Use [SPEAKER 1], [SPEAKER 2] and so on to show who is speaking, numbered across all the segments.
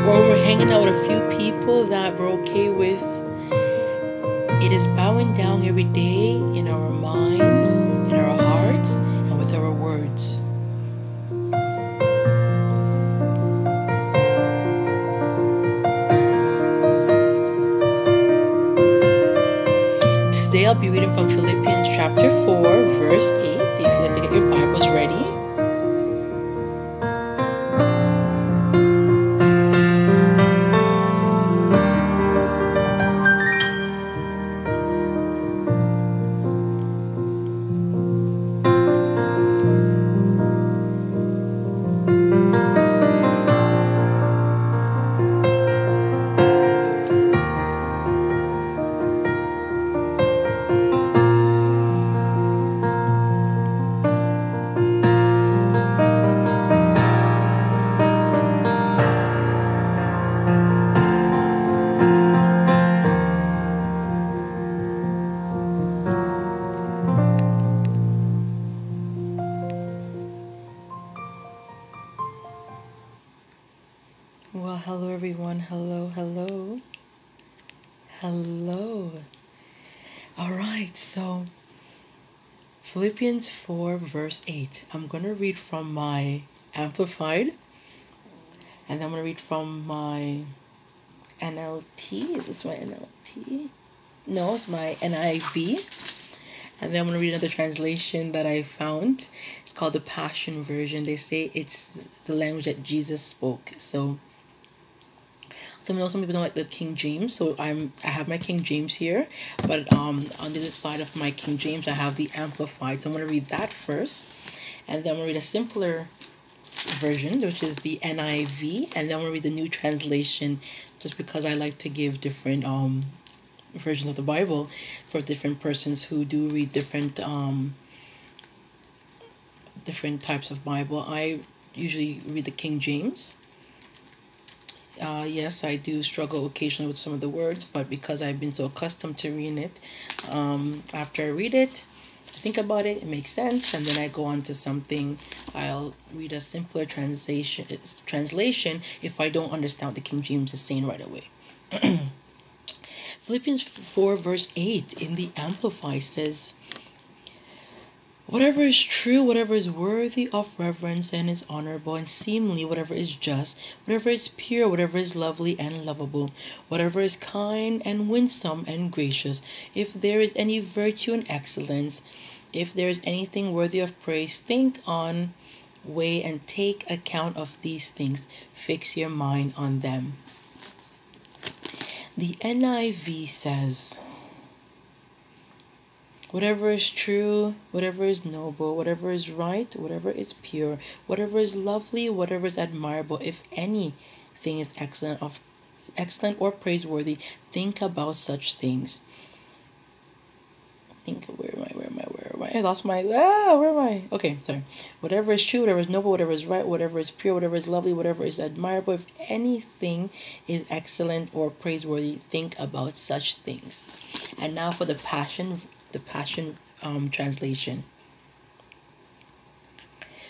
[SPEAKER 1] or we're hanging out with a few people that we're okay with, it is bowing down every day in our minds, in our hearts, and with our words. Today I'll be reading from Philippians chapter 4, verse 8. If you'd like to get your Bibles ready. Well, hello everyone. Hello. All right, so Philippians 4, verse 8. I'm going to read from my Amplified, and then I'm going to read from my NLT. Is this my NLT? No, it's my NIV. And then I'm going to read another translation that I found. It's called the Passion Version. They say it's the language that Jesus spoke. So some people don't like the King James, so I have my King James here, but on the other side of my King James I have the Amplified. So I'm going to read that first, and then I'm going to read a simpler version, which is the NIV, and then I'm going to read the New Translation, just because I like to give different versions of the Bible for different persons who do read different types of Bible. I usually read the King James. Yes, I do struggle occasionally with some of the words, but because I've been so accustomed to reading it, after I read it, I think about it, it makes sense, and then I go on to something. I'll read a simpler translation if I don't understand what the King James is saying right away. Philippians 4, verse 8 in the Amplified says, "Whatever is true, whatever is worthy of reverence and is honorable and seemly, whatever is just, whatever is pure, whatever is lovely and lovable, whatever is kind and winsome and gracious, if there is any virtue and excellence, if there is anything worthy of praise, think on, weigh, and take account of these things. Fix your mind on them." The NIV says, "Whatever is true, whatever is noble, whatever is right, whatever is pure, whatever is lovely, whatever is admirable, if anything is excellent or praiseworthy, think about such things." Where am I? I lost my, where am I? Okay, sorry. "Whatever is true, whatever is noble, whatever is right, whatever is pure, whatever is lovely, whatever is admirable, if anything is excellent or praiseworthy, think about such things." And now for the Passion translation.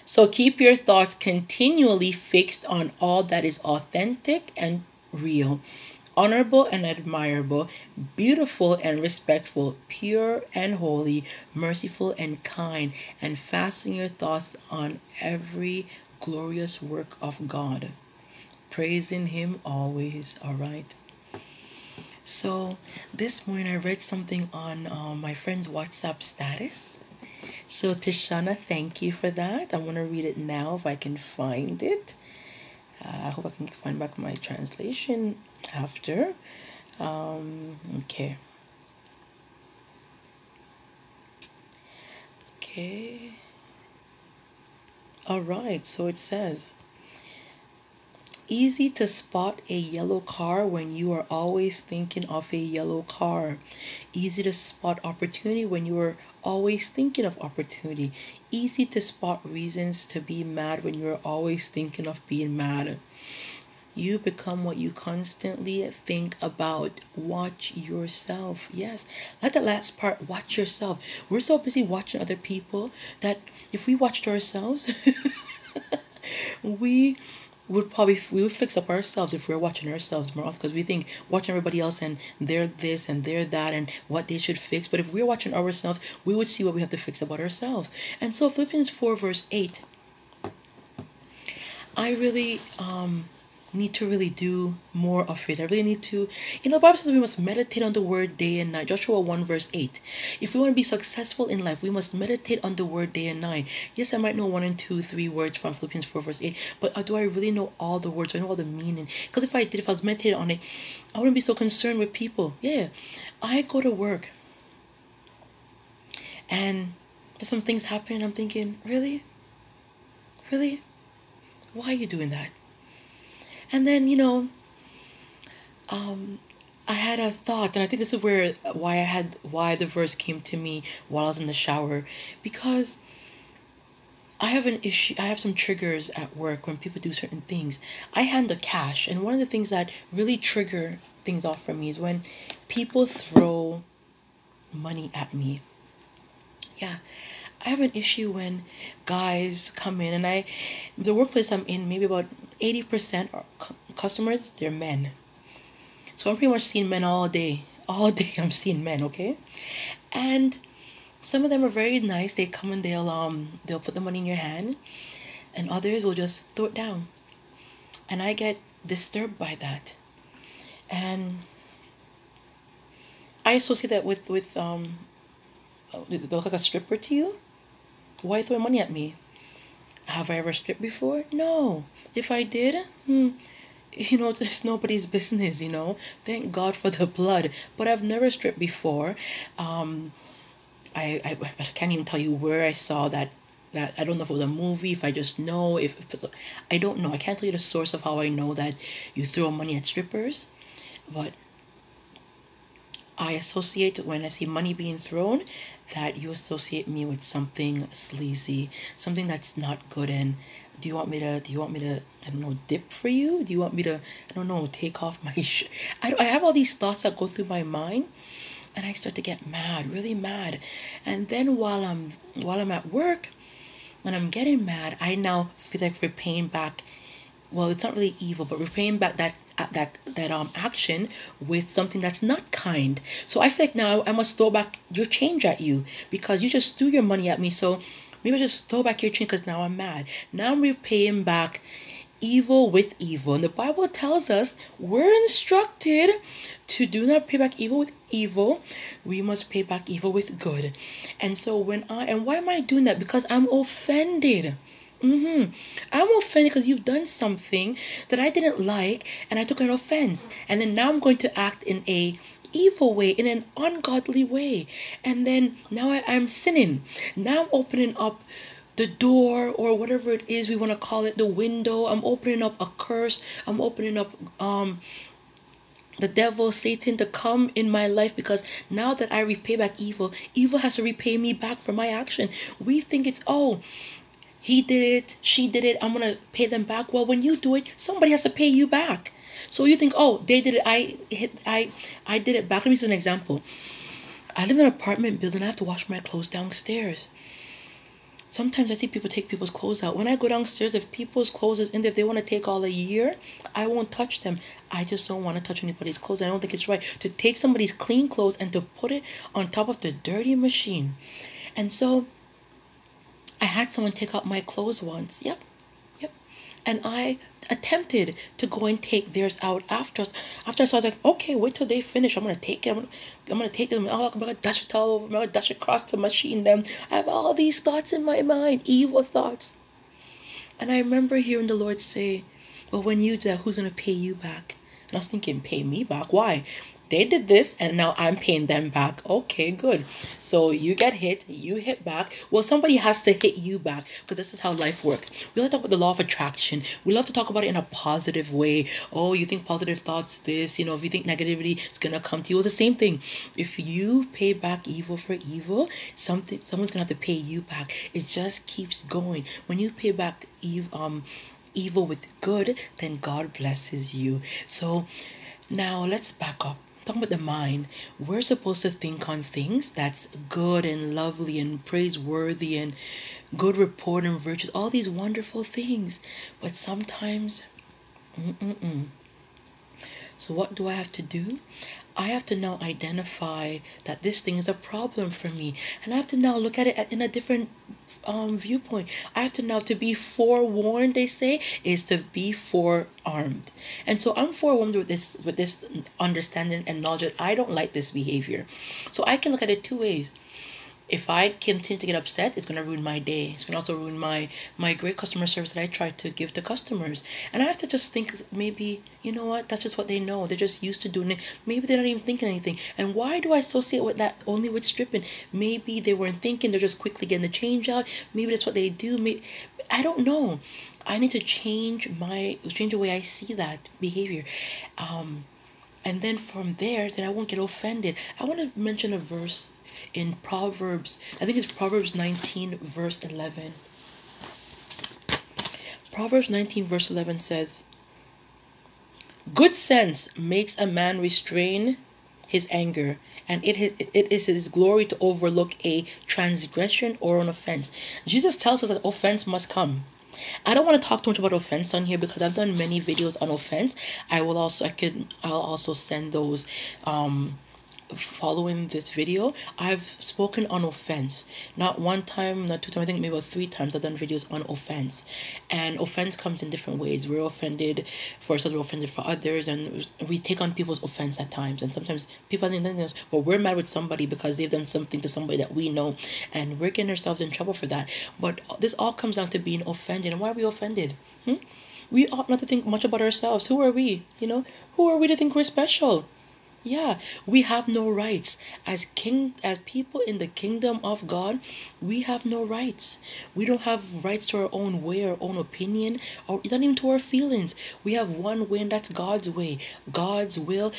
[SPEAKER 1] "So keep your thoughts continually fixed on all that is authentic and real, honorable and admirable, beautiful and respectful, pure and holy, merciful and kind, and fasten your thoughts on every glorious work of God, praising Him always." All right. So this morning I read something on my friend's WhatsApp status. So Tishana, thank you for that. I'm going to read it now if I can find it. I hope I can find back my translation after. Okay. All right, so it says, "Easy to spot a yellow car when you are always thinking of a yellow car. Easy to spot opportunity when you are always thinking of opportunity. Easy to spot reasons to be mad when you are always thinking of being mad. You become what you constantly think about. Watch yourself." Yes, like the last part, watch yourself. We're so busy watching other people that if we watched ourselves, we we would fix up ourselves if we were watching ourselves more often, because we think watching everybody else and they're this and they're that and what they should fix. But if we're watching ourselves, we would see what we have to fix about ourselves. And so Philippians 4 verse 8, I really need to really do more of it. I really need to, the Bible says we must meditate on the word day and night. Joshua 1 verse 8. If we want to be successful in life, we must meditate on the word day and night. Yes, I might know 1 and 2, 3 words from Philippians 4 verse 8, but do I really know all the words? Do I know all the meaning? Because if I was meditating on it, I wouldn't be so concerned with people. Yeah, I go to work and there's some things happening. I'm thinking, really? Really? Why are you doing that? And then, I had a thought, and I think this is why the verse came to me while I was in the shower, because I have an issue. I have some triggers at work when people do certain things. I handle cash, and one of the things that really trigger things off for me is when people throw money at me. Yeah, I have an issue when guys come in, and the workplace I'm in, maybe about 80% are customers, they're men. So I'm pretty much seeing men all day. All day I'm seeing men, okay? And some of them are very nice. They come and they'll put the money in your hand, and others will just throw it down. And I get disturbed by that. And I associate that with they look like a stripper to you. Why throw money at me? Have I ever stripped before? No. If I did, it's nobody's business, Thank God for the blood. But I've never stripped before. I can't even tell you where I saw that. I don't know if it was a movie, if I just know, if it's I don't know. I can't tell you the source of how I know that you throw money at strippers. But I associate, when I see money being thrown, that you associate me with something sleazy, something that's not good. And do you want me to, I don't know, dip for you? Do you want me to, I don't know, take off my shirt? I have all these thoughts that go through my mind, and I start to get mad, really mad. And then while I'm at work, when I'm getting mad, I now feel like repaying back. Well, it's not really evil, but repaying back that action with something that's not kind. So I feel like now I must throw back your change at you because you just threw your money at me. So maybe I just throw back your change because now I'm mad. Now I'm repaying back evil with evil. And the Bible tells us we're instructed to do not pay back evil with evil. We must pay back evil with good. And so why am I doing that? Because I'm offended. I'm offended because you've done something that I didn't like, and I took an offense, and then now I'm going to act in a evil way, in an ungodly way, and then now I'm sinning. Now I'm opening up the door, or whatever it is we want to call it, the window. I'm opening up a curse. I'm opening up the devil, Satan, to come in my life, because now that I repay back evil, evil has to repay me back for my action. We think it's, he did it, she did it, I'm going to pay them back. Well, when you do it, somebody has to pay you back. So you think, they did it, I did it back. Let me use an example. I live in an apartment building. I have to wash my clothes downstairs. Sometimes I see people take people's clothes out. When I go downstairs, if people's clothes is in there, if they want to take all a year, I won't touch them. I just don't want to touch anybody's clothes. I don't think it's right to take somebody's clean clothes and to put it on top of the dirty machine. And so I had someone take out my clothes once. Yep. And I attempted to go and take theirs out after. So I was like, okay, wait till they finish. I'm gonna take it. I'm gonna take them. I'm gonna dash it all over. I'm gonna dash it across the machine. Them. I have all these thoughts in my mind, evil thoughts. And I remember hearing the Lord say, "Well, when you do that, who's gonna pay you back?" And I was thinking, pay me back? Why? They did this, and now I'm paying them back. Okay, good. So you get hit, you hit back. Well, somebody has to hit you back, because this is how life works. We love to talk about the law of attraction. We love to talk about it in a positive way. Oh, you think positive thoughts, this, if you think negativity is going to come to you, it's the same thing. If you pay back evil for evil, someone's going to have to pay you back. It just keeps going. When you pay back evil with good, then God blesses you. So now let's back up. Talking about the mind, we're supposed to think on things that's good and lovely and praiseworthy and good report and virtues, all these wonderful things. But sometimes So what do I have to do? I have to now identify that this thing is a problem for me, and I have to now look at it in a different viewpoint. I have to now to be forewarned. They say is to be forearmed, and so I'm forewarned with this understanding and knowledge that I don't like this behavior. So I can look at it two ways. If I continue to get upset, it's gonna ruin my day. It's gonna also ruin my great customer service that I try to give to customers. And I have to just think, maybe, you know what, that's just what they know. They're just used to doing it. Maybe they're not even thinking anything. And why do I associate with that only with stripping? Maybe they weren't thinking, they're just quickly getting the change out. Maybe that's what they do. Maybe, I don't know. I need to change the way I see that behavior. And then from there, then I won't get offended. I want to mention a verse in Proverbs. I think it's Proverbs 19 verse 11. Proverbs 19 verse 11 says, good sense makes a man restrain his anger, and it is his glory to overlook a transgression or an offense. Jesus tells us that offense must come. I don't want to talk too much about offense on here because I've done many videos on offense. I'll also send those following this video. I've spoken on offense, not one time, not two times, I think maybe about 3 times I've done videos on offense. And offense comes in different ways. We're offended for ourselves, we're offended for others, and we take on people's offense at times. And sometimes people think this, but we're mad with somebody because they've done something to somebody that we know, and we're getting ourselves in trouble for that. But this all comes down to being offended. And why are we offended? We ought not to think much about ourselves. Who are we? Who are we to think we're special? Yeah, we have no rights. As people in the kingdom of God, we have no rights. We don't have rights to our own way, our own opinion, or not even to our feelings. We have one way, and that's God's way, God's will,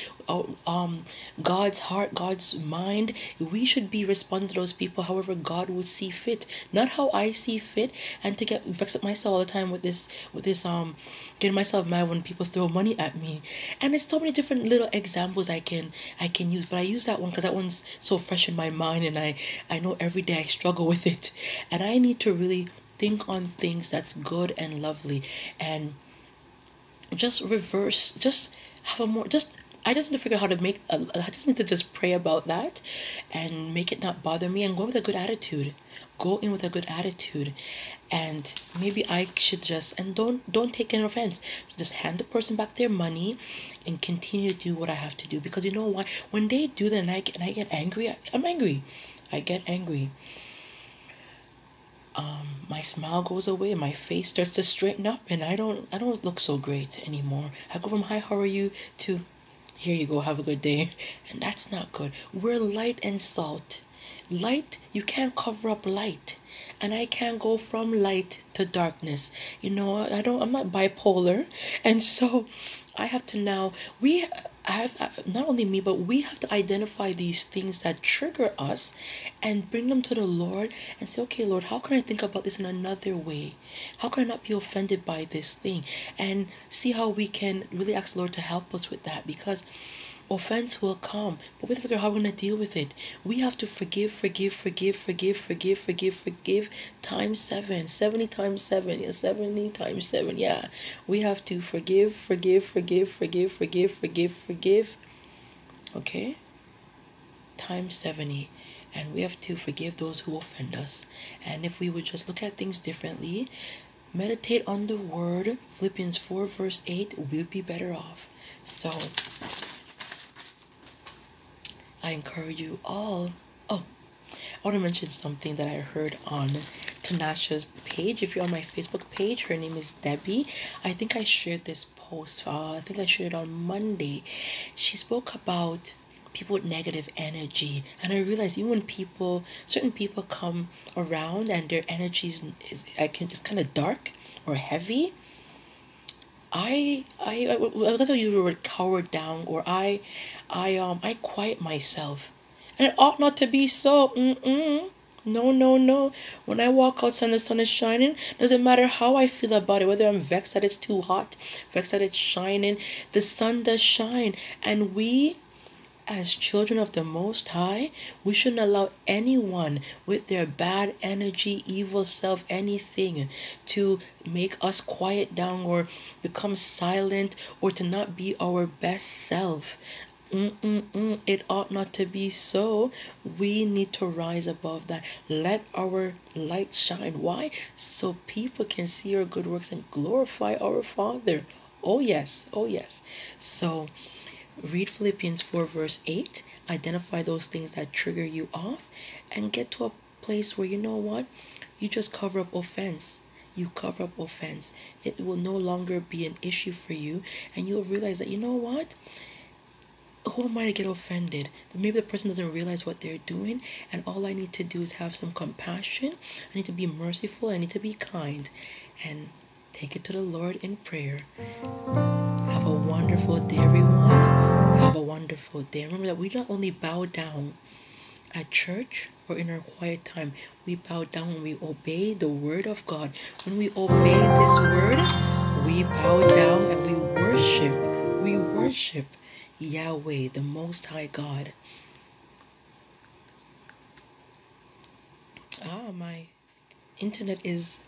[SPEAKER 1] God's heart, God's mind. We should be responding to those people however God would see fit, not how I see fit. And to get vexed at myself all the time with this getting myself mad when people throw money at me. And there's so many different little examples I can use, but I use that one because that one's so fresh in my mind, and I know every day I struggle with it, and I need to really think on things that's good and lovely, and just reverse, just have a more, just I just need to figure out how to make I just need to just pray about that and make it not bother me, and go with a good attitude. Go in with a good attitude. And maybe I should just, and don't take any offense, just hand the person back their money and continue to do what I have to do. Because you know what, when they do that and I get angry, I'm angry. I get angry. My smile goes away, my face starts to straighten up, and I don't look so great anymore. I go from hi, how are you, to here you go, have a good day. And that's not good. We're light and salt. Light, you can't cover up light. And I can't go from light to darkness. I'm not bipolar. And so I have to now, we have, not only me, but we have to identify these things that trigger us and bring them to the Lord and say, okay, Lord, how can I think about this in another way? How can I not be offended by this thing? And see how we can really ask the Lord to help us with that, because offense will come, but we have to figure out how we're going to deal with it. We have to forgive times 7, 70 times 7, yeah, 70 times 7, yeah. We have to forgive, okay, times 70. And we have to forgive those who offend us. And if we would just look at things differently, meditate on the word, Philippians 4 verse 8, we'll be better off. So I encourage you all. Oh, I want to mention something that I heard on Tanasha's page. If you're on my Facebook page, her name is Debbie. I think I shared this post. I think I shared it on Monday. She spoke about people with negative energy, and I realized even when certain people come around and their energy is kind of dark or heavy, I guess I use the word cower down, or I quiet myself, and it ought not to be so. No. When I walk outside and the sun is shining, doesn't matter how I feel about it, whether I'm vexed that it's too hot, vexed that it's shining, the sun does shine, and we as children of the Most High, we shouldn't allow anyone with their bad energy, evil self, anything to make us quiet down or become silent or to not be our best self. It ought not to be so. We need to rise above that. Let our light shine. Why? So people can see our good works and glorify our Father. Oh, yes. Oh, yes. So, read Philippians 4, verse 8. Identify those things that trigger you off and get to a place where you know what? You just cover up offense. You cover up offense. It will no longer be an issue for you. And you'll realize that, you know what? Who am I to get offended? Maybe the person doesn't realize what they're doing, and all I need to do is have some compassion. I need to be merciful. I need to be kind, and take it to the Lord in prayer. Have a wonderful day, everyone. Have a wonderful day. Remember that we not only bow down at church or in our quiet time, we bow down when we obey the word of God. When we obey this word, we bow down and we worship. We worship Yahweh, the Most High God. My internet is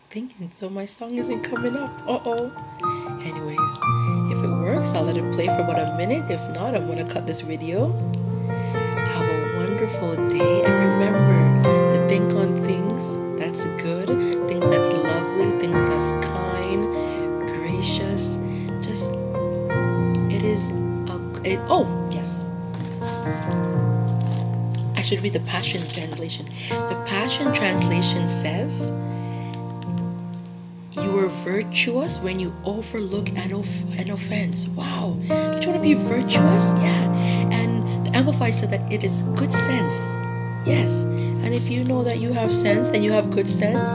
[SPEAKER 1] thinking, so my song isn't coming up. Anyways, if it works, I'll let it play for about a minute. If not, I'm gonna cut this video. Have a wonderful day, and remember to think on things that's good, things that's lovely, things that's kind, gracious. Just yes. I should read the Passion Translation. The Passion Translation says, you are virtuous when you overlook an offense. Wow. Don't you want to be virtuous? Yeah. And the Amplified said that it is good sense. Yes. And if you know that you have sense and you have good sense,